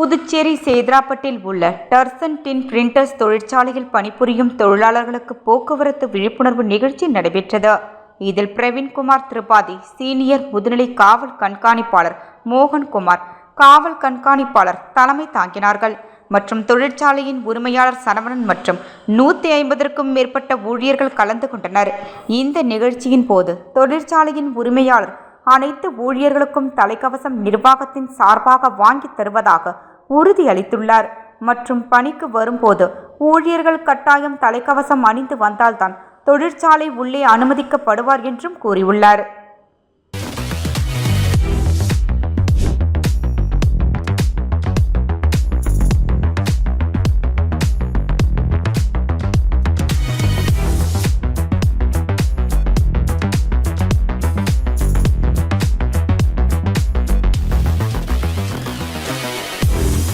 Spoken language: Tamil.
புதுச்சேரி சேதராப்பட்டில் உள்ள டர்சன் டின் பிரிண்டர்ஸ் தொழிற்சாலையில் பணிபுரியும் தொழிலாளர்களுக்கு போக்குவரத்து விழிப்புணர்வு நிகழ்ச்சி நடைபெற்றது. இதில் பிரவீன்குமார் திரிபாதி, சீனியர் முதுநிலை காவல் கண்காணிப்பாளர் மோகன்குமார், காவல் கண்காணிப்பாளர் தலைமை தாங்கினார்கள். மற்றும் தொழிற்சாலையின் உரிமையாளர் சரவணன் மற்றும் 150க்கும் மேற்பட்ட ஊழியர்கள் கலந்து கொண்டனர். இந்த நிகழ்ச்சியின் போது தொழிற்சாலையின் உரிமையாளர் அனைத்து ஊழியர்களுக்கும் தலைக்கவசம் நிர்வாகத்தின் சார்பாக வாங்கி தருவதாக உறுதியளித்துள்ளார். மற்றும் பணிக்கு வரும்போது ஊழியர்கள் கட்டாயம் தலைக்கவசம் அணிந்து வந்தால்தான் தொழிற்சாலை உள்ளே அனுமதிக்கப்படுவார் என்றும் கூறியுள்ளார்.